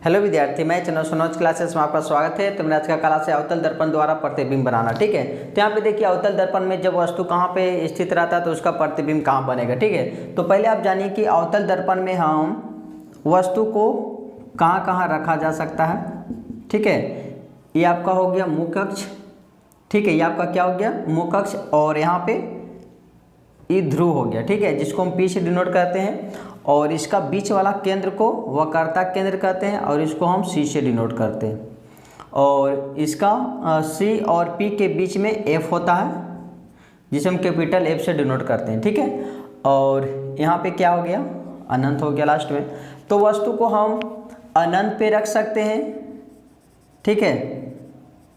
Hello विद्यार्थी, मैं चंद्र सोनोज classes में आपका स्वागत है। तो मेरा आज का क्लास है अवतल दर्पण द्वारा प्रतिबिंब बनाना। ठीक है, तो यहाँ पे देखिए अवतल दर्पण में जब वस्तु कहाँ पे स्थित रहता है तो उसका प्रतिबिंब कहाँ बनेगा। ठीक है, तो पहले आप जानिए कि अवतल दर्पण में हम वस्तु को कहाँ कहाँ रखा जा सकता है। ठीक है, ये आपका हो गया मुख्य अक्ष। ठीक है, ये आपका क्या हो गया मुख्य अक्ष, और यहाँ पे ये ध्रुव हो गया। ठीक है, जिसको हम पी से डिनोट करते हैं, और इसका बीच वाला केंद्र को वक्रता केंद्र कहते हैं, और इसको हम सी से डिनोट करते हैं। और इसका सी और पी के बीच में एफ होता है, जिसे हम कैपिटल एफ से डिनोट करते हैं। ठीक है, और यहाँ पे क्या हो गया अनंत हो गया लास्ट में। तो वस्तु को हम अनंत पे रख सकते हैं। ठीक है,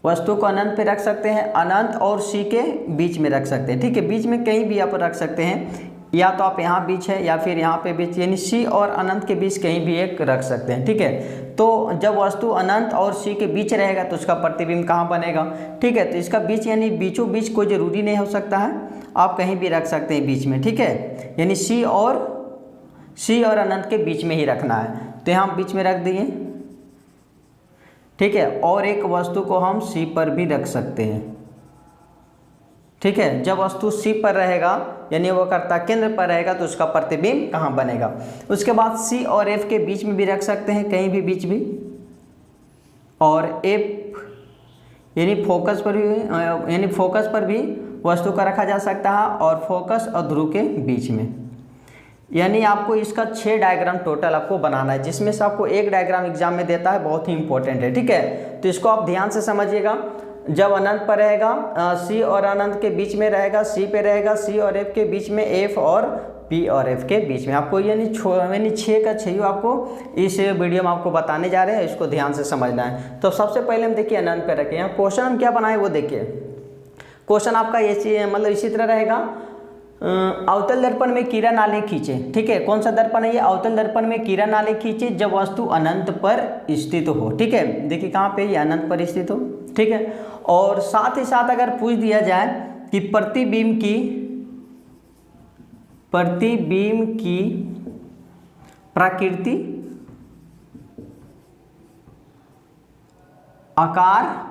वस्तु को अनंत पे रख सकते हैं, अनंत और सी के बीच में रख सकते हैं। ठीक है, बीच में कहीं भी आप रख सकते हैं, या तो आप यहाँ बीच है या फिर यहाँ पे बीच, यानी सी और अनंत के बीच कहीं भी एक रख सकते हैं। ठीक है, तो जब वस्तु अनंत और सी के बीच रहेगा तो उसका प्रतिबिंब कहाँ बनेगा। ठीक है, तो इसका बीच यानी बीचों बीच कोई ज़रूरी नहीं हो सकता है, आप कहीं भी रख सकते हैं बीच में। ठीक है, यानी सी और अनंत के बीच में ही रखना है, तो यहाँ बीच में रख दिए। ठीक है, और एक वस्तु को हम सी पर भी रख सकते हैं। ठीक है, जब वस्तु सी पर रहेगा यानी वक्रता केंद्र पर रहेगा तो उसका प्रतिबिंब कहाँ बनेगा। उसके बाद सी और एफ के बीच में भी रख सकते हैं, कहीं भी बीच भी, और एफ यानी फोकस पर भी वस्तु का रखा जा सकता है, और फोकस और ध्रुव के बीच में। यानी आपको इसका 6 डायग्राम टोटल आपको बनाना है, जिसमें से आपको एक डायग्राम एग्जाम में देता है, बहुत ही इंपॉर्टेंट है। ठीक है, तो इसको आप ध्यान से समझिएगा। जब अनंत पर रहेगा सी और अनंत के बीच में रहेगा, सी पे रहेगा, सी और एफ के बीच में, एफ और पी और एफ के बीच में। आपको यानी 6 का 6 आपको इस वीडियो में आपको बताने जा रहे हैं, इसको ध्यान से समझना है। तो सबसे पहले हम देखिए अनंत पे रखें। यहाँ क्वेश्चन हम क्या बनाए वो देखिए। क्वेश्चन आपका इसी तरह रहेगा, अवतल दर्पण में किरण आलेख खींचे। ठीक है, कौन सा दर्पण है ये, अवतल दर्पण में किरण आलेख खींचे जब वस्तु अनंत पर स्थित हो। ठीक है, देखिए कहाँ पे ये अनंत पर स्थित हो। ठीक है, और साथ ही साथ अगर पूछ दिया जाए कि प्रतिबिंब की प्रकृति, आकार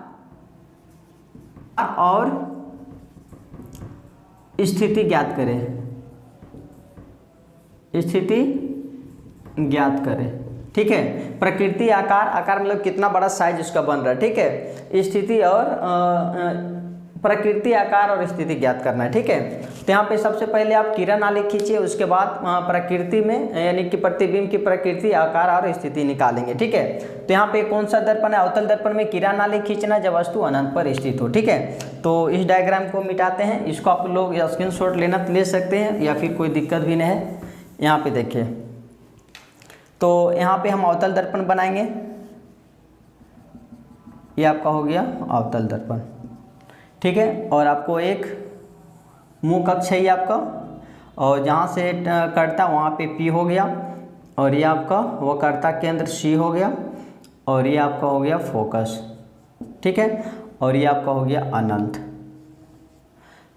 और स्थिति ज्ञात करें, स्थिति ज्ञात करें। ठीक है, प्रकृति, आकार मतलब कितना बड़ा साइज उसका बन रहा है। ठीक है, स्थिति और प्रकृति, आकार और स्थिति ज्ञात करना है। ठीक है, तो यहाँ पे सबसे पहले आप किरण आलेख खींचिए, उसके बाद प्रकृति में यानी कि प्रतिबिंब की प्रकृति, आकार और स्थिति निकालेंगे। ठीक है, तो यहाँ पे कौन सा दर्पण है, अवतल दर्पण में किरण आलेख खींचना जब वस्तु अनंत पर स्थित हो। ठीक है, तो इस डायग्राम को मिटाते हैं, इसको आप लोग स्क्रीनशॉट लेना ले सकते हैं, या फिर कोई दिक्कत भी नहीं है। यहाँ पे देखिए, तो यहाँ पे हम अवतल दर्पण बनाएंगे। ये आपका हो गया अवतल दर्पण। ठीक है, और आपको एक मुख्य अक्ष है ये आपका, और जहाँ से कटता वहाँ पे पी हो गया, और ये आपका वक्रता केंद्र सी हो गया, और ये आपका हो गया फोकस। ठीक है, और ये आपका हो गया अनंत।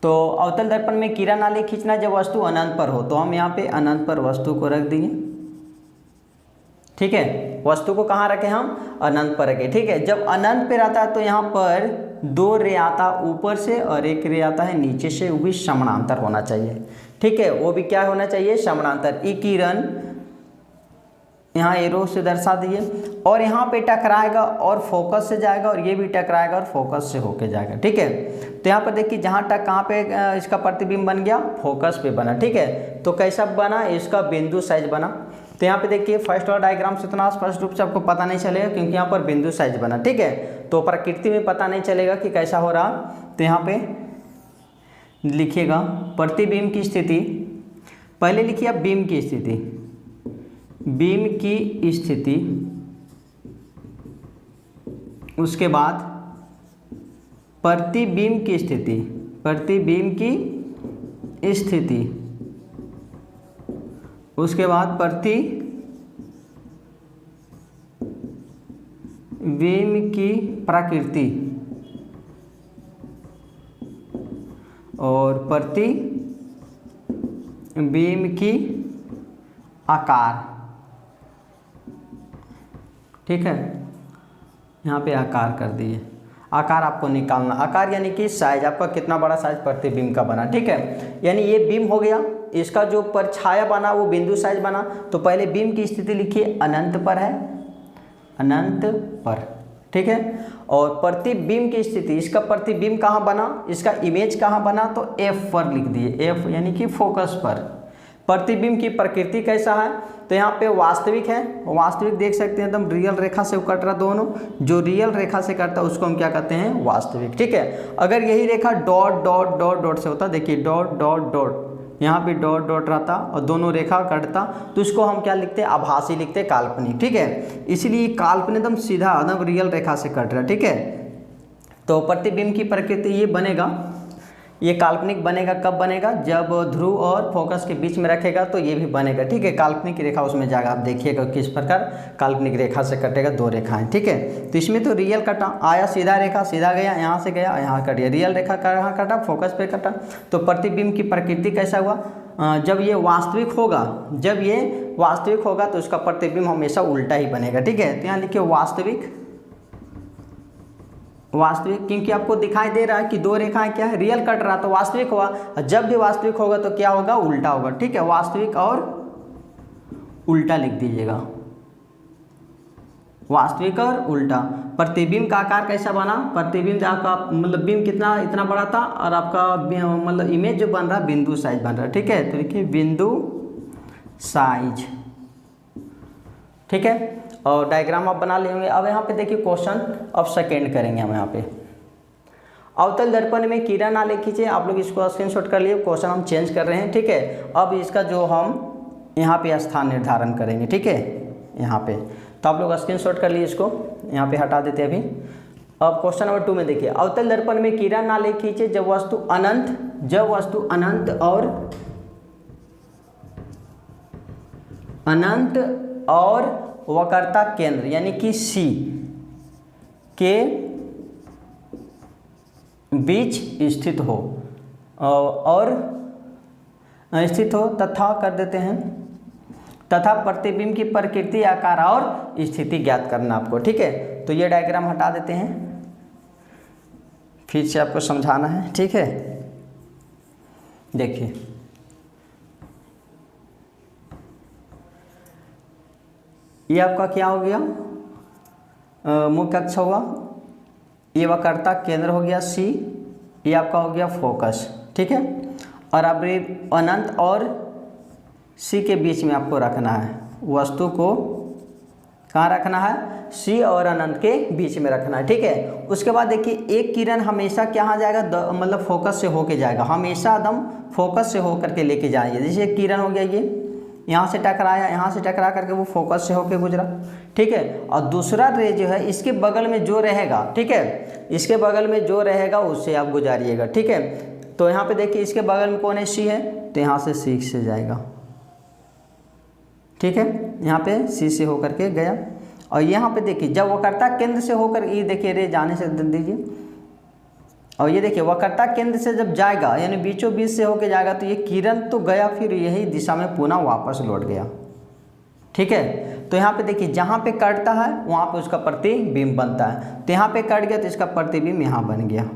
तो अवतल दर्पण में किरण आलेख खींचना जब वस्तु अनंत पर हो, तो हम यहाँ पे अनंत पर वस्तु को रख दिए। ठीक है, वस्तु को कहाँ रखें हम, अनंत पर रखें। ठीक है, जब अनंत पे रहता है तो यहाँ पर 2 रे आता ऊपर से और 1 रे आता है नीचे से, वो भी समानांतर होना चाहिए। ठीक है, वो भी क्या होना चाहिए, समानांतर। ई किरण यहाँ एरो से दर्शा दिए, और यहाँ पे टकराएगा और फोकस से जाएगा, और ये भी टकराएगा और फोकस से होके जाएगा। ठीक है, तो यहाँ पर देखिए जहाँ तक कहाँ पे इसका प्रतिबिंब बन गया, फोकस पे बना। ठीक है, तो कैसा बना, इसका बिंदु साइज बना। तो यहाँ पे देखिए फर्स्ट वाला डायग्राम से इतना स्पष्ट रूप से आपको पता नहीं चलेगा, क्योंकि यहाँ पर बिंदु साइज बना। ठीक है, तो प्रकृति में पता नहीं चलेगा कि कैसा हो रहा। तो यहाँ पे लिखिएगा प्रतिबिंब की स्थिति, पहले लिखिए आप बीम की स्थिति, बीम की स्थिति, उसके बाद प्रतिबिंब की स्थिति, प्रतिबिंब की स्थिति, उसके बाद प्रतिबिंब की प्रकृति, और प्रतिबिंब की आकार, ठीक है। यहाँ पे आकार कर दिए, आकार आपको निकालना, आकार यानी कि साइज, आपका कितना बड़ा साइज प्रतिबिंब का बना, ठीक है। यानी ये बीम हो गया, इसका जो परछाया बना वो बिंदु साइज बना। तो पहले बीम की स्थिति लिखिए, अनंत पर है, अनंत पर, ठीक है। और प्रतिबिंब की स्थिति, इसका प्रतिबिंब कहाँ बना, इसका इमेज कहाँ बना, तो F पर लिख दिए, F यानी कि फोकस पर। प्रतिबिंब की प्रकृति कैसा है, तो यहाँ पे वास्तविक है, वास्तविक देख सकते हैं एकदम रियल रेखा से कट रहा, दोनों जो रियल रेखा से कटता है उसको हम क्या कहते हैं, वास्तविक, ठीक है। अगर यही रेखा डॉट डॉट डॉट डॉट से होता, देखिए डॉट डॉट डॉट, यहाँ पे डॉट डॉट रहता और दोनों रेखा कटता, तो इसको हम क्या लिखते हैं, आभासी लिखते, काल्पनिक, ठीक है। इसीलिए काल्पनिक एकदम सीधा एकदम रियल रेखा से कट रहा, ठीक है। तो प्रतिबिंब की प्रकृति ये बनेगा, ये काल्पनिक बनेगा, कब बनेगा, जब ध्रुव और फोकस के बीच में रखेगा तो ये भी बनेगा, ठीक है। काल्पनिक रेखा उसमें जाएगा, आप देखिएगा किस प्रकार काल्पनिक रेखा से कटेगा, दो रेखाएं, ठीक है। तो इसमें तो रियल कटा, आया सीधा रेखा, सीधा गया, यहाँ से गया, यहाँ कट गया, रियल रेखा कहाँ कटा, फोकस पे कटा। तो प्रतिबिंब की प्रकृति कैसा हुआ, जब ये वास्तविक होगा, जब ये वास्तविक होगा तो उसका प्रतिबिंब हमेशा उल्टा ही बनेगा, ठीक है। तो यहाँ लिखिए वास्तविक, वास्तविक, क्योंकि आपको दिखाई दे रहा है कि दो रेखाएं क्या है, रियल कट रहा तो वास्तविक हुआ, जब भी वास्तविक होगा तो क्या होगा, उल्टा होगा, ठीक है। वास्तविक और उल्टा लिख दीजिएगा, वास्तविक और उल्टा। प्रतिबिंब का आकार कैसा बना, प्रतिबिंब आपका मतलब बिंब कितना, इतना बड़ा था, और आपका मतलब इमेज जो बन रहा बिंदु साइज बन रहा, ठीक है। तो देखिए बिंदु साइज, ठीक है। और डायग्राम आप बना लेंगे। अब यहाँ पे देखिए क्वेश्चन अब सेकेंड करेंगे हम यहाँ पे, अवतल दर्पण में किरण आलेख खींचे, आप लोग इसको स्क्रीनशॉट कर लिए, क्वेश्चन हम चेंज कर रहे हैं, ठीक है। अब इसका जो हम यहाँ पे स्थान निर्धारण करेंगे, ठीक है, यहाँ पे, तो आप लोग स्क्रीनशॉट कर लिए, इसको यहाँ पे हटा देते हैं अभी। अब क्वेश्चन नंबर 2 में देखिए, अवतल दर्पण में किरण आलेख खींचे जब वस्तु अनंत, जब वस्तु अनंत और वक्रता केंद्र यानी कि C के बीच स्थित हो, और स्थित हो, तथा कर देते हैं, तथा प्रतिबिंब की प्रकृति, आकार और स्थिति ज्ञात करना आपको, ठीक है। तो ये डायग्राम हटा देते हैं, फिर से आपको समझाना है, ठीक है। देखिए ये आपका क्या हो गया, मुख्य अक्ष हुआ, ये वक्रता केंद्र हो गया C, ये आपका हो गया फोकस, ठीक है। और अब अनंत और C के बीच में आपको रखना है, वस्तु को कहाँ रखना है, C और अनंत के बीच में रखना है, ठीक है। उसके बाद देखिए एक किरण हमेशा कहाँ जाएगा, मतलब फोकस से होके जाएगा, हमेशा एकदम फोकस से होकर के लेके जाइए। जैसे एक किरण हो गया, ये यहाँ से टकराया, यहाँ से टकरा करके वो फोकस से होके गुजरा, ठीक है। और दूसरा रे जो है इसके बगल में जो रहेगा, ठीक है, इसके बगल में जो रहेगा उससे आप गुजारिएगा, ठीक है। तो यहाँ पे देखिए इसके बगल में कौन है, C है, तो यहाँ से C से जाएगा, ठीक है, यहाँ पे C से होकर के गया। और यहाँ पे देखिए जब वक्रता केंद्र से होकर, ये देखिए रे जाने से दीजिए, और ये देखिए वक्रता केंद्र से जब जाएगा यानी बीचों बीच से होके जाएगा, तो ये किरण तो गया, फिर यही दिशा में पुनः वापस लौट गया, ठीक है। तो यहाँ पे देखिए जहाँ पे कटता है वहाँ पे उसका प्रतिबिंब बनता है, तो यहाँ पे कट गया तो इसका प्रतिबिंब यहाँ बन गया,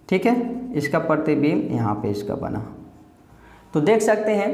ठीक है, इसका प्रतिबिंब यहाँ पे इसका बना। तो देख सकते हैं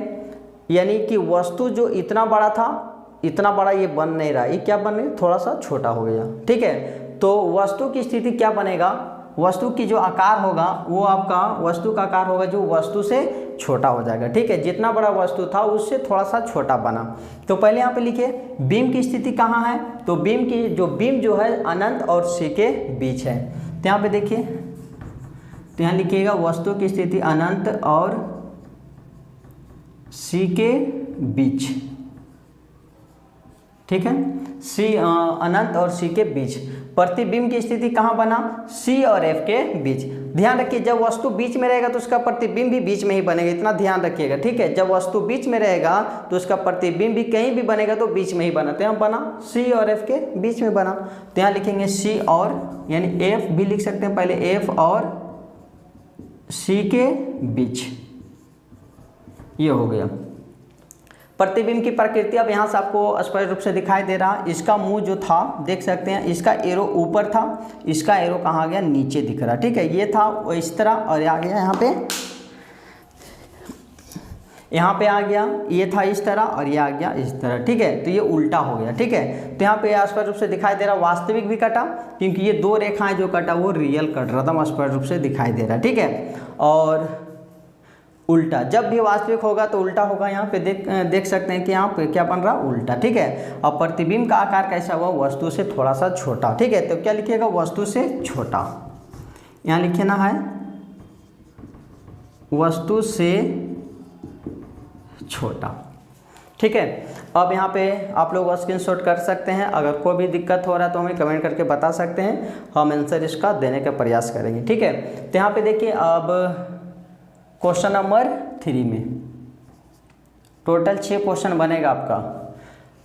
यानी कि वस्तु जो इतना बड़ा था, इतना बड़ा ये बन नहीं रहा, ये क्या बन रहा है, थोड़ा सा छोटा हो गया, ठीक है। तो वस्तु की स्थिति क्या बनेगा, वस्तु की जो आकार होगा वो आपका, वस्तु का आकार होगा जो वस्तु से छोटा हो जाएगा, ठीक है। जितना बड़ा वस्तु था उससे थोड़ा सा छोटा बना। तो पहले यहाँ पे लिखिए बीम की स्थिति कहाँ है, तो बीम जो है अनंत और C के बीच है। तो यहाँ पे देखिए, तो यहाँ लिखिएगा वस्तु की स्थिति अनंत और C के बीच, ठीक है, C अनंत और C के बीच। प्रतिबिंब की स्थिति कहाँ बना, C और F के बीच। ध्यान रखिए जब वस्तु बीच में रहेगा तो उसका प्रतिबिंब भी बीच में ही बनेगा, इतना ध्यान रखिएगा, ठीक है। जब वस्तु बीच में रहेगा तो उसका प्रतिबिंब भी कहीं भी बनेगा तो बीच में ही बना, तो यहाँ बना C और F के बीच में बना। तो यहाँ लिखेंगे C और, यानी F भी लिख सकते हैं पहले, F और C के बीच, ये हो गया। प्रतिबिंब की प्रकृति अब यहाँ से आपको स्पष्ट रूप से दिखाई दे रहा है। इसका मुंह जो था देख सकते हैं, इसका एरो ऊपर था, इसका एरो कहाँ आ गया, नीचे दिख रहा। ठीक है, ये था वो इस तरह और ये आ गया यहाँ पे आ गया, ये था इस तरह और ये आ गया इस तरह। ठीक है, तो ये उल्टा हो गया। ठीक है, तो यहाँ पे स्पष्ट रूप से दिखाई दे रहा, वास्तविक भी कटा क्योंकि ये दो रेखाएं जो कटा वो रियल कट रहा था, स्पष्ट रूप से दिखाई दे रहा। ठीक है, और उल्टा जब भी वास्तविक होगा तो उल्टा होगा। यहाँ पे देख सकते हैं कि यहाँ पे क्या बन रहा, उल्टा। ठीक है, और प्रतिबिंब का आकार कैसा हुआ, वस्तु से थोड़ा सा छोटा। ठीक है, तो क्या लिखिएगा, वस्तु से छोटा। यहाँ लिखना है वस्तु से छोटा। ठीक है, अब यहाँ पे आप लोग स्क्रीनशॉट कर सकते हैं। अगर कोई भी दिक्कत हो रहा है तो हमें कमेंट करके बता सकते हैं, हम आंसर इसका देने का प्रयास करेंगे। ठीक है, तो यहाँ पे देखिए अब क्वेश्चन नंबर 3 में टोटल 6 क्वेश्चन बनेगा आपका।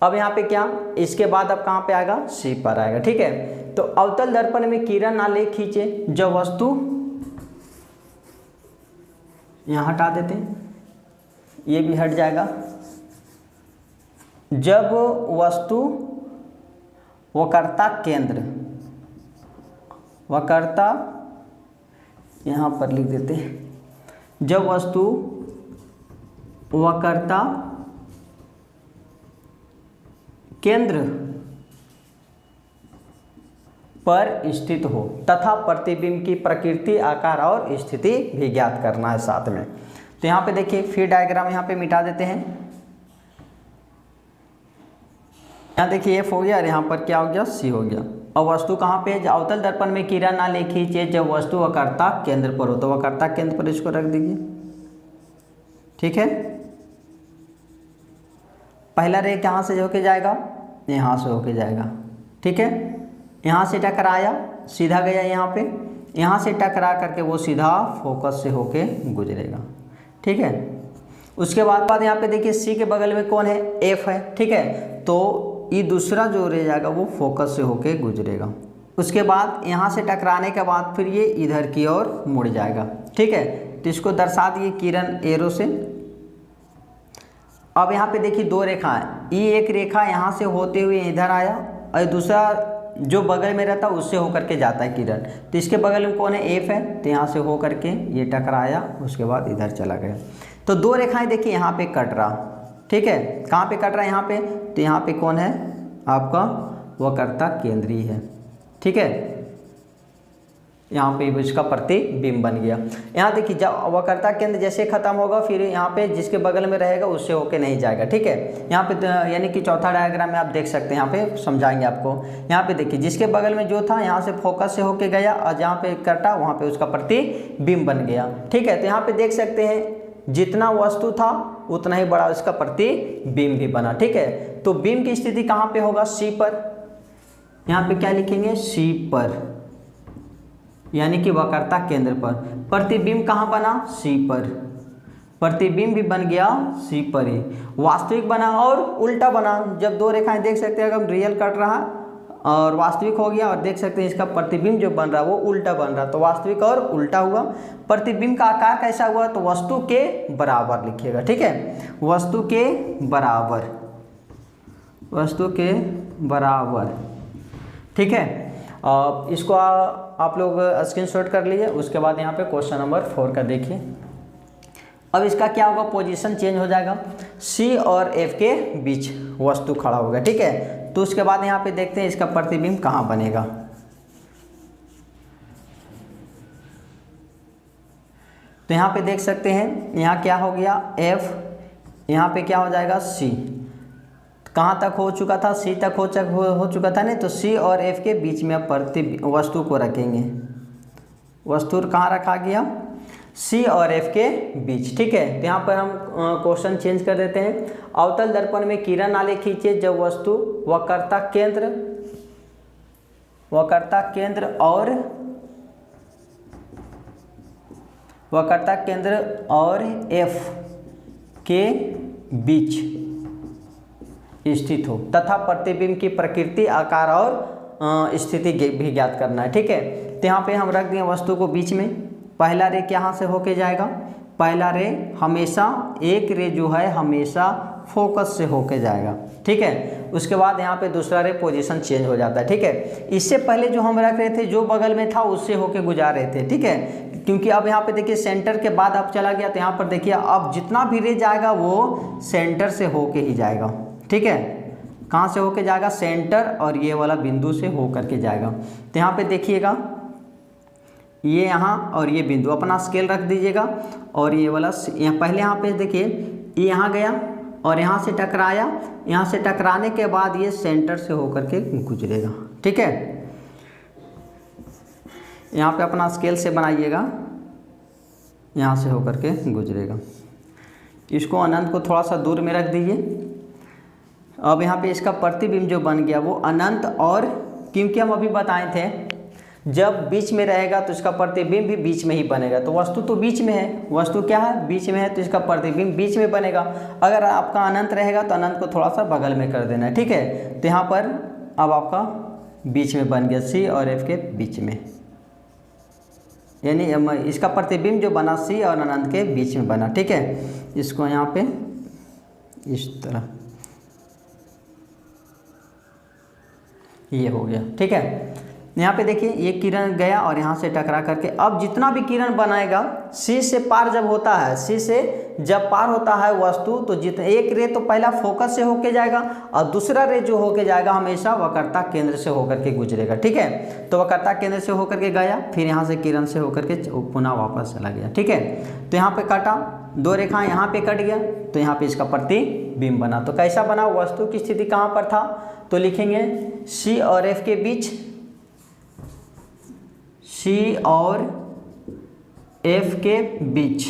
अब यहाँ पे क्या, इसके बाद अब कहाँ पे आएगा, सी पर आएगा। ठीक है, तो अवतल दर्पण में किरण ना ले खींचे जब वस्तु, यहाँ हटा देते हैं, ये भी हट जाएगा, जब वस्तु वक्रता केंद्र, वक्रता यहाँ पर लिख देते हैं, जब वस्तु वक्रता केंद्र पर स्थित हो तथा प्रतिबिंब की प्रकृति, आकार और स्थिति भी ज्ञात करना है साथ में। तो यहाँ पे देखिए फिर डायग्राम यहाँ पे मिटा देते हैं। यहाँ देखिए एफ हो गया और यहाँ पर क्या हो गया, सी हो गया। और वस्तु कहाँ पे, अवतल दर्पण में किरण ना ले खींचे जब वस्तु वक्रता केंद्र पर हो, तो वक्रता केंद्र पर इसको रख दीजिए। ठीक है, पहला रे कहाँ से होके जाएगा, यहाँ से होके जाएगा। ठीक है, यहाँ से टकराया, सीधा गया यहाँ पे, यहाँ से टकरा करके वो सीधा फोकस से होके गुजरेगा। ठीक है, उसके बाद यहाँ पे देखिए सी के बगल में कौन है, एफ है। ठीक है, तो ये दूसरा जो रह जाएगा वो फोकस से होके गुजरेगा। उसके बाद यहाँ से टकराने के बाद फिर ये इधर की ओर मुड़ जाएगा। ठीक है, तो इसको दर्शा दिए किरण एरो से। अब यहाँ पे देखिए दो रेखा है, ये एक रेखा यहाँ से होते हुए इधर आया और दूसरा जो बगल में रहता है उससे होकर के जाता है किरण। तो इसके बगल में कौन है, एफ है, तो यहाँ से हो करके ये टकराया, उसके बाद इधर चला गया। तो दो रेखाएं देखिए यहाँ पे कट रहा। ठीक है, कहाँ पे कट रहा है, यहाँ पे, तो यहाँ पे कौन है आपका, वक्रता केंद्रीय है। ठीक है, यहाँ पे इसका प्रतिबिंब बन गया। यहाँ देखिए जब वक्रता केंद्र जैसे खत्म होगा फिर यहाँ पे जिसके बगल में रहेगा उससे होके नहीं जाएगा। ठीक है, यहाँ पे यानी कि चौथा डायग्राम में आप देख सकते हैं, यहाँ पे समझाएंगे आपको। यहाँ पे देखिए जिसके बगल में जो था यहाँ से फोकस से होके गया और जहाँ पे कटा वहाँ पे उसका प्रतिबिंब बन गया। ठीक है, तो यहाँ पे देख सकते हैं जितना वस्तु था उतना ही बड़ा इसका प्रतिबिंब भी बना। ठीक है, तो बिंब की स्थिति कहाँ पे होगा, सी पर। यहाँ पे क्या लिखेंगे, सी पर, यानी कि वक्रता केंद्र पर। प्रतिबिंब कहाँ बना, सी पर, प्रतिबिंब भी बन गया सी पर ही। वास्तविक बना और उल्टा बना, जब दो रेखाएं देख सकते हैं अगर रियल कट रहा और वास्तविक हो गया, और देख सकते हैं इसका प्रतिबिंब जो बन रहा है वो उल्टा बन रहा, तो वास्तविक और उल्टा हुआ। प्रतिबिंब का आकार कैसा हुआ, तो वस्तु के बराबर लिखिएगा। ठीक है, वस्तु के बराबर, वस्तु के बराबर। ठीक है, इसको आप लोग स्क्रीनशॉट कर लीजिए। उसके बाद यहाँ पे क्वेश्चन नंबर 4 का देखिए। अब इसका क्या होगा, पोजीशन चेंज हो जाएगा, सी और एफ के बीच वस्तु खड़ा होगा। ठीक है, तो उसके बाद यहाँ पे देखते हैं इसका प्रतिबिंब कहाँ बनेगा। तो यहाँ पे देख सकते हैं, यहाँ क्या हो गया, एफ, यहाँ पे क्या हो जाएगा, सी। कहाँ तक हो चुका था, सी तक हो चुका था नहीं, तो सी और एफ के बीच में वस्तु को रखेंगे। वस्तु कहाँ रखा गया, सी और एफ के बीच। ठीक है, तो यहाँ पर हम क्वेश्चन चेंज कर देते हैं। अवतल दर्पण में किरण नाले खींचे जब वस्तु वक्रता केंद्र और एफ के बीच स्थित हो तथा प्रतिबिंब की प्रकृति, आकार और स्थिति भी ज्ञात करना है। ठीक है, तो यहाँ पे हम रख दिए वस्तु को बीच में। पहला रे यहाँ से होके जाएगा, पहला रे हमेशा, एक रे जो है हमेशा फोकस से होके जाएगा, ठीक है। उसके बाद यहाँ पे दूसरा रे पोजीशन चेंज हो जाता है, ठीक है। इससे पहले जो हम रख रहे थे जो बगल में था उससे होके गुजार रहे थे, ठीक है। क्योंकि अब यहाँ पे देखिए सेंटर के बाद अब चला गया, तो यहाँ पर देखिए अब जितना भी रे जाएगा वो सेंटर से होके ही जाएगा, ठीक है। कहाँ से होके जाएगा? सेंटर और ये वाला बिंदु से हो करके जाएगा। तो यहाँ पे देखिएगा ये यहाँ और ये बिंदु, अपना स्केल रख दीजिएगा और ये वाला यहाँ पहले यहाँ पे देखिए ये यहाँ गया और यहाँ से टकराया, यहाँ से टकराने के बाद ये सेंटर से होकर के गुजरेगा, ठीक है। यहाँ पे अपना स्केल से बनाइएगा, यहाँ से होकर के गुजरेगा। इसको अनंत को थोड़ा सा दूर में रख दीजिए। अब यहाँ पे इसका प्रतिबिंब जो बन गया वो अनंत, और क्योंकि हम अभी बताए थे जब बीच में रहेगा तो इसका प्रतिबिंब भी बीच में ही बनेगा। तो वस्तु तो बीच में है, वस्तु क्या है? बीच में है, तो इसका प्रतिबिंब बीच में बनेगा। अगर आपका अनंत रहेगा तो अनंत को थोड़ा सा बगल में कर देना है, ठीक है। तो यहाँ पर अब आपका बीच में बन गया, सी और एफ के बीच में, यानी इसका प्रतिबिंब जो बना सी और अनंत के बीच में बना, ठीक है। इसको यहाँ पे इस तरह ये हो गया, ठीक है। यहाँ पे देखिए ये किरण गया और यहाँ से टकरा करके अब जितना भी किरण बनाएगा सी से पार जब होता है, सी से जब पार होता है वस्तु, तो जितना एक रे तो पहला फोकस से होके जाएगा और दूसरा रे जो होके जाएगा हमेशा वक्रता केंद्र से होकर के गुजरेगा, ठीक है। तो वक्रता केंद्र से होकर के गया, फिर यहाँ से किरण से होकर के पुनः वापस चला गया, ठीक है। तो यहाँ पे कटा, दो रेखा यहाँ पे कट गया, तो यहाँ पे इसका प्रतिबिंब बना। तो कैसा बना? वस्तु की स्थिति कहाँ पर था? तो लिखेंगे सी और एफ के बीच, सी और एफ के बीच,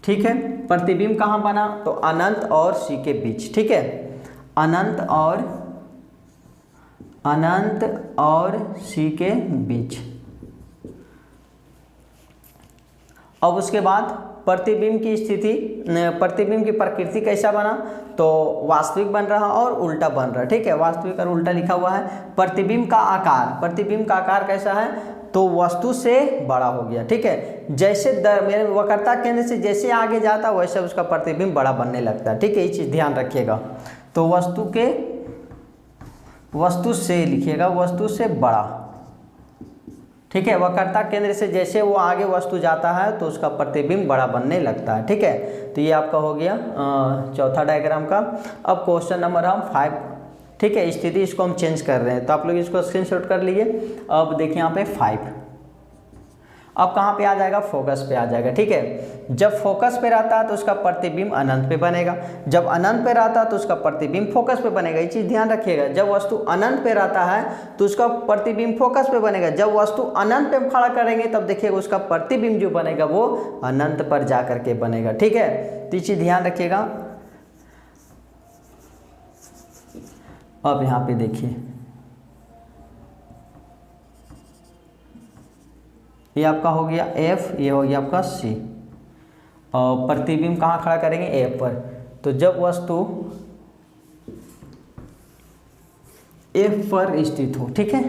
ठीक है। प्रतिबिंब कहाँ बना? तो अनंत और सी के बीच, ठीक है। अनंत और सी के बीच। अब उसके बाद प्रतिबिंब की स्थिति, प्रतिबिंब की प्रकृति कैसा बना? तो वास्तविक बन रहा और उल्टा बन रहा, ठीक है। वास्तविक और उल्टा लिखा हुआ है। प्रतिबिंब का आकार, प्रतिबिंब का आकार कैसा है? तो वस्तु से बड़ा हो गया, ठीक है। जैसे मेरे वक्रता केंद्र से जैसे आगे जाता वैसे उसका प्रतिबिंब बड़ा बनने लगता है, ठीक है। ये चीज़ ध्यान रखिएगा। तो वस्तु से लिखिएगा, वस्तु से बड़ा, ठीक है। वक्रता केंद्र से जैसे वो आगे वस्तु जाता है तो उसका प्रतिबिंब बड़ा बनने लगता है, ठीक है। तो ये आपका हो गया चौथा डायग्राम का। अब क्वेश्चन नंबर हम 5, ठीक है। स्थिति इसको हम चेंज कर रहे हैं, तो आप लोग इसको स्क्रीनशॉट कर लीजिए। अब देखिए यहाँ पे 5, अब कहाँ पे आ जाएगा? फोकस पे आ जाएगा, ठीक है। जब फोकस पे रहता है तो उसका प्रतिबिंब अनंत पे बनेगा, जब अनंत पे रहता है तो उसका प्रतिबिंब फोकस पे बनेगा। ये चीज़ ध्यान रखिएगा। जब वस्तु अनंत पे रहता है तो उसका प्रतिबिंब फोकस पे बनेगा, जब वस्तु अनंत पे खड़ा करेंगे तब देखिएगा उसका प्रतिबिंब जो बनेगा वो अनंत पर जा करके बनेगा, ठीक है। तो ये चीज़ ध्यान रखिएगा। अब यहाँ पे देखिए ये आपका हो गया एफ, ये हो गया आपका सी, और प्रतिबिंब कहाँ खड़ा करेंगे? एफ पर। तो जब वस्तु एफ पर स्थित हो, ठीक है,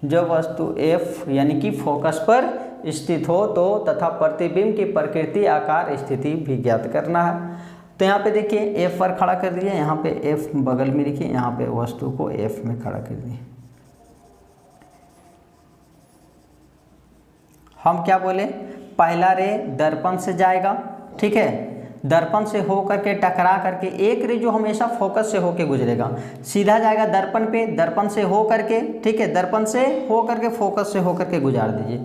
जब वस्तु एफ यानी कि फोकस पर स्थित हो तो तथा प्रतिबिंब की प्रकृति, आकार, स्थिति भी ज्ञात करना है। तो यहाँ पे देखिए एफ पर खड़ा कर दिया, यहाँ पे एफ बगल में लिखिए, यहाँ पे वस्तु को एफ में खड़ा कर दिए। हम क्या बोले? पहला रे दर्पण से जाएगा, ठीक है। दर्पण से हो करके टकरा करके एक रे जो हमेशा फोकस से होके गुजरेगा सीधा जाएगा दर्पण पे, दर्पण से हो करके, ठीक है, दर्पण से हो करके फोकस से हो करके गुजार दीजिए,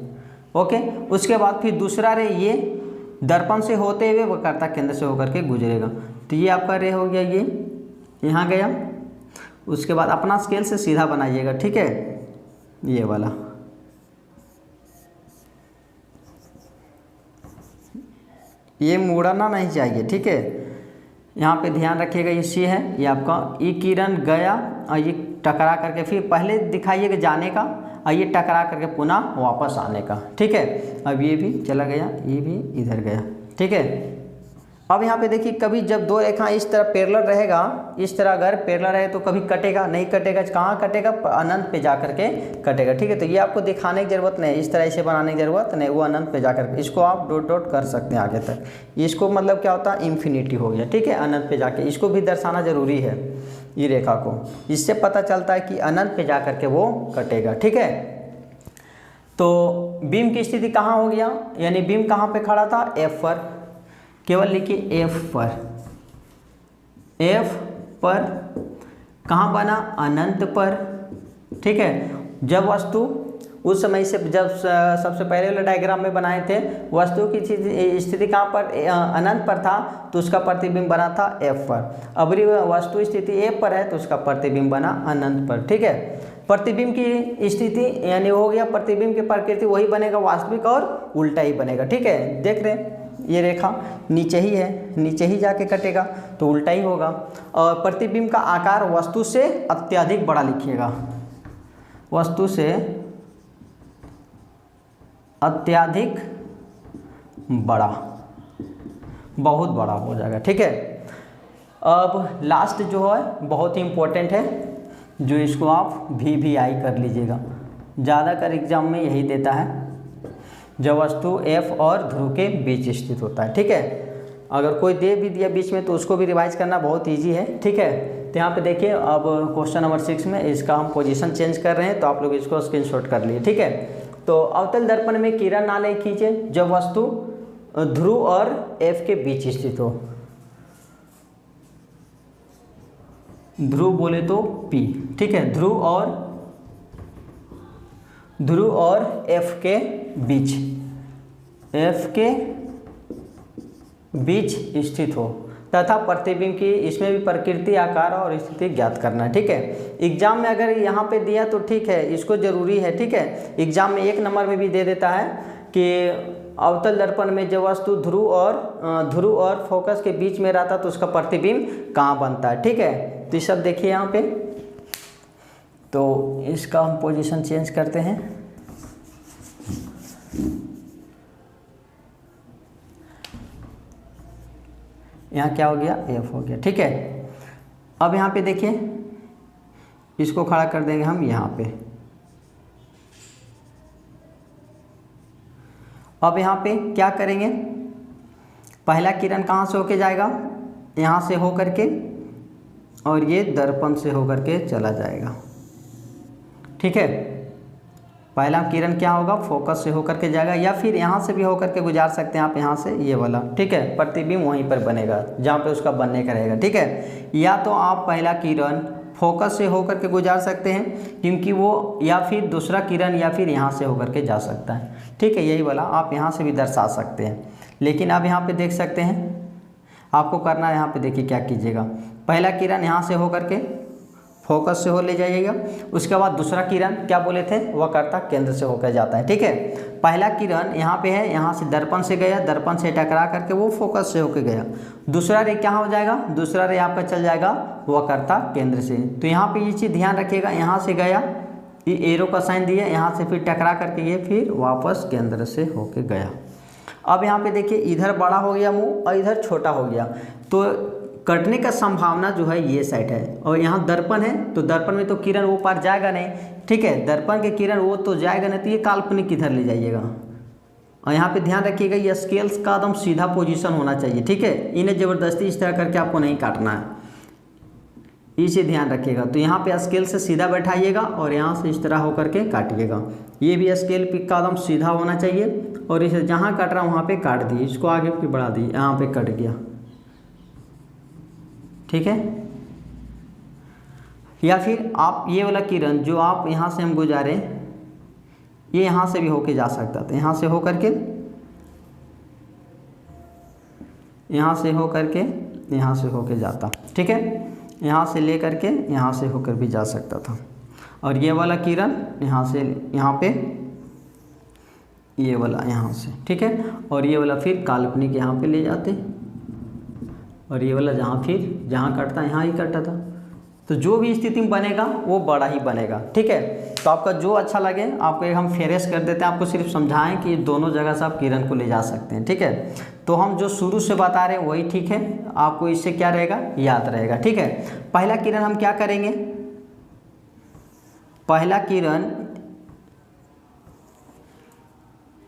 ओके। उसके बाद फिर दूसरा रे ये दर्पण से होते हुए वक्रता केंद्र से होकर के गुजरेगा। तो ये आपका रे हो गया, ये यहाँ गया। उसके बाद अपना स्केल से सीधा बनाइएगा, ठीक है, ये वाला। ये मुड़ना नहीं चाहिए, ठीक है। यहाँ पे ध्यान रखिएगा, ये सी है, ये आपका ई किरण गया और ये टकरा करके फिर पहले दिखाइएगा जाने का और ये टकरा करके पुनः वापस आने का, ठीक है। अब ये भी चला गया, ये भी इधर गया, ठीक है। अब यहाँ पे देखिए कभी जब दो रेखा इस तरह पैरेलल रहेगा, इस तरह अगर पैरेलल रहे तो कभी कटेगा नहीं, कटेगा कहाँ कटेगा, अनंत पे जा करके कटेगा। ठीक है, तो ये आपको दिखाने की जरूरत नहीं, इस तरह इसे बनाने की जरूरत नहीं, वो अनंत पे जा करके इसको आप डॉट डॉट कर सकते हैं आगे तक। इसको मतलब क्या होता है, इन्फिनिटी हो गया। ठीक है, अनंत पे जाके इसको भी दर्शाना जरूरी है ये रेखा को, इससे पता चलता है कि अनंत पे जा करके वो कटेगा। ठीक है, तो बीम की स्थिति कहाँ हो गया, यानी बीम कहाँ पे खड़ा था, एफ पर। केवल लिखिए एफ पर, एफ पर कहाँ बना, अनंत पर। ठीक है, जब वस्तु उस समय से जब सबसे पहले वाले डायग्राम में बनाए थे, वस्तु की स्थिति कहाँ पर, अनंत पर था, तो उसका प्रतिबिंब बना था एफ पर। अब वस्तु स्थिति एफ पर है तो उसका प्रतिबिंब बना अनंत पर। ठीक है, प्रतिबिंब की स्थिति यानी हो गया, प्रतिबिंब की प्रकृति वही बनेगा वास्तविक और उल्टा ही बनेगा। ठीक है, देख रहे हैं ये रेखा नीचे ही है, नीचे ही जाके कटेगा तो उल्टा ही होगा। और प्रतिबिंब का आकार वस्तु से अत्यधिक बड़ा लिखिएगा, वस्तु से अत्यधिक बड़ा, बहुत बड़ा हो जाएगा। ठीक है, अब लास्ट जो है बहुत ही इम्पोर्टेंट है, जो इसको आप VVI कर लीजिएगा, ज़्यादातर एग्जाम में यही देता है, जब वस्तु F और ध्रुव के बीच स्थित होता है। ठीक है, अगर कोई दे भी दिया बीच में तो उसको भी रिवाइज करना बहुत इजी है। ठीक है, तो यहाँ पे देखिए अब क्वेश्चन नंबर 6 में इसका हम पोजीशन चेंज कर रहे हैं, तो आप लोग इसको स्क्रीनशॉट कर लिए। ठीक है, तो अवतल दर्पण में किरण नाले खींचे जब वस्तु ध्रुव और F के बीच स्थित हो, ध्रुव बोले तो P। ठीक है, ध्रुव और F के बीच, F के बीच स्थित हो तथा प्रतिबिंब की इसमें भी प्रकृति, आकार और स्थिति ज्ञात करना है। ठीक है, एग्जाम में अगर यहाँ पे दिया तो ठीक है, इसको जरूरी है। ठीक है, एग्जाम में 1 नंबर में भी दे देता है कि अवतल दर्पण में जब वस्तु ध्रुव और फोकस के बीच में रहता तो उसका प्रतिबिंब कहाँ बनता है। ठीक है, तो ये सब देखिए यहाँ पे, तो इसका हम पोजीशन चेंज करते हैं। यहाँ क्या हो गया, F हो गया। ठीक है, अब यहाँ पे देखिए इसको खड़ा कर देंगे हम यहाँ पे। अब यहाँ पे क्या करेंगे, पहला किरण कहाँ से होके जाएगा, यहाँ से हो करके, और ये दर्पण से होकर के चला जाएगा। ठीक है, पहला किरण क्या होगा, फोकस से होकर के जाएगा, या फिर यहाँ से भी होकर के गुजार सकते हैं आप, यहाँ से ये वाला। ठीक है, प्रतिबिंब वहीं पर बनेगा जहाँ पे उसका बनने का रहेगा। ठीक है, या तो आप पहला किरण फोकस से होकर के गुजार सकते हैं, क्योंकि वो, या फिर दूसरा किरण या फिर यहाँ से होकर के जा सकता है। ठीक है, यही वाला आप यहाँ से भी दर्शा सकते हैं, लेकिन अब यहाँ पे देख सकते हैं आपको करना है। यहाँ पे देखिए क्या कीजिएगा, पहला किरण यहाँ से होकर के फोकस से हो ले जाइएगा, उसके बाद दूसरा किरण क्या बोले थे, वक्रता केंद्र से होकर जाता है। ठीक है, पहला किरण यहाँ पे है, यहाँ से दर्पण से गया, दर्पण से टकरा करके वो फोकस से होकर गया, दूसरा रे क्या हो जाएगा, दूसरा रे आपका चल जाएगा वक्रता केंद्र से। तो यहाँ पे ये चीज़ ध्यान रखिएगा, यहाँ से गया, ये एरो का साइन दिया, यहाँ से फिर टकरा करके ये फिर वापस केंद्र से होके गया। अब यहाँ पे देखिए इधर बड़ा हो गया मुँह और इधर छोटा हो गया, तो कटने का संभावना जो है ये साइड है, और यहाँ दर्पण है तो दर्पण में तो किरण वो पार जाएगा नहीं। ठीक है, दर्पण के किरण वो तो जाएगा नहीं, तो ये काल्पनिक इधर ले जाइएगा। और यहाँ पे ध्यान रखिएगा ये स्केल्स का एकदम सीधा पोजीशन होना चाहिए। ठीक है, इन्हें ज़बरदस्ती इस तरह करके आपको नहीं काटना है, इसे ध्यान रखिएगा। तो यहाँ पे स्केल से सीधा बैठाइएगा और यहाँ से इस तरह होकर के काटिएगा। ये भी स्केल पिक का एकदम सीधा होना चाहिए, और इसे जहाँ काट रहा हूँ वहाँ पे काट दिए, इसको आगे फिर बढ़ा दिए, यहाँ पे कट गया। ठीक है, या फिर आप ये वाला किरण जो आप यहाँ से हम गुजारे, ये यहाँ से भी होके जा सकता था, यहाँ से होकर के, यहाँ से होकर के, यहाँ से होके जाता। ठीक है, यहाँ से ले करके यहाँ से होकर भी जा सकता था। और ये वाला किरण यहाँ से यहाँ पे, ये वाला यहाँ से। ठीक है, और ये वाला फिर काल्पनिक यहाँ पे ले जाते, और ये वाला जहाँ फिर जहाँ कटता यहाँ ही कटा था। तो जो भी स्थिति में बनेगा वो बड़ा ही बनेगा। ठीक है, तो आपका जो अच्छा लगे आपको एक हम फेरेस कर देते हैं, आपको सिर्फ समझाएं कि दोनों जगह से आप किरण को ले जा सकते हैं, ठीक है। तो हम जो शुरू से बता रहे हैं वही ठीक है, आपको इससे क्या रहेगा, याद रहेगा, ठीक है। पहला किरण हम क्या करेंगे, पहला किरण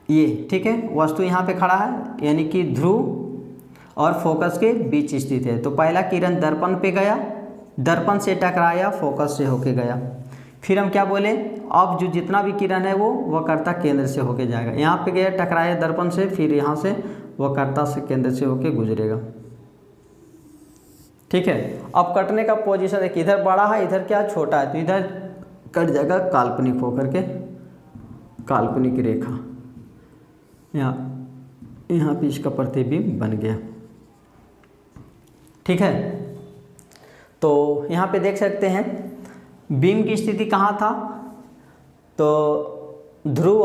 ये, ठीक है, वस्तु यहाँ पे खड़ा है यानी कि ध्रुव और फोकस के बीच स्थित है। तो पहला किरण दर्पण पे गया, दर्पण से टकराया, फोकस से होके गया। फिर हम क्या बोले, अब जो जितना भी किरण है वो वक्रता केंद्र से होके जाएगा। यहाँ पे गया, टकराया दर्पण से, फिर यहाँ से वक्रता से केंद्र से होके गुजरेगा, ठीक है। अब कटने का पोजीशन देखिए, इधर बड़ा है, इधर क्या छोटा है, तो इधर कट जाएगा काल्पनिक होकर के, काल्पनिक रेखा यहाँ पे इसका प्रतिबिंब बन गया, ठीक है। तो यहाँ पे देख सकते हैं बीम की स्थिति कहाँ था, तो ध्रुव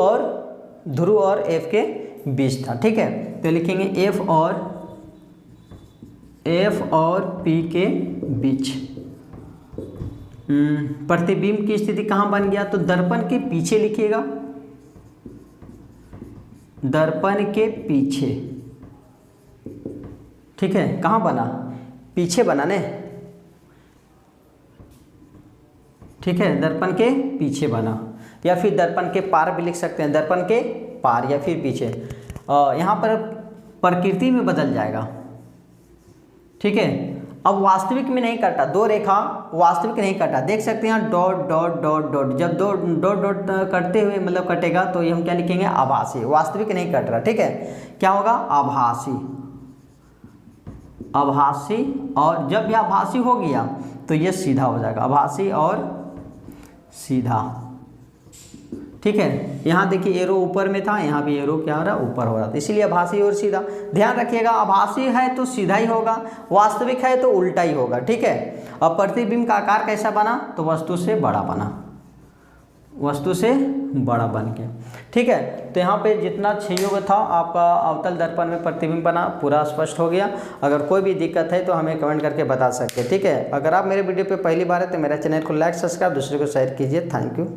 और एफ के बीच था, ठीक है। तो लिखेंगे एफ और पी के बीच। प्रतिबिंब की स्थिति कहाँ बन गया, तो दर्पण के पीछे लिखिएगा, दर्पण के पीछे, ठीक है। कहाँ बना, पीछे बना ने, ठीक है, दर्पण के पीछे बना, या फिर दर्पण के पार भी लिख सकते हैं, दर्पण के पार या फिर पीछे। यहाँ पर प्रकृति में बदल जाएगा, ठीक है। अब वास्तविक में नहीं कटा, दो रेखा वास्तविक नहीं कटा, देख सकते हैं यहाँ डॉट डॉट डॉट डॉट, जब दो डॉट डॉट कटते हुए मतलब कटेगा तो ये हम क्या लिखेंगे, आभासी, वास्तविक नहीं कट रहा, ठीक है। क्या होगा, आभासी, आभासी, और जब यह आभासी हो गया तो ये सीधा हो जाएगा, आभासी और सीधा, ठीक है। यहाँ देखिए एरो ऊपर में था, यहाँ भी एरो क्या हो रहा है, ऊपर हो रहा था, इसीलिए आभासी और सीधा। ध्यान रखिएगा, आभासी है तो सीधा ही होगा, वास्तविक है तो उल्टा ही होगा, ठीक है। अब प्रतिबिंब का आकार कैसा बना, तो वस्तु से बड़ा बना, वस्तु से बड़ा बन के, ठीक है। तो यहाँ पे जितना संयोग था आपका अवतल दर्पण में प्रतिबिंब बना, पूरा स्पष्ट हो गया। अगर कोई भी दिक्कत है तो हमें कमेंट करके बता सकते हैं, ठीक है। अगर आप मेरे वीडियो पे पहली बार है तो मेरा चैनल को लाइक सब्सक्राइब दूसरे को शेयर कीजिए। Thank you.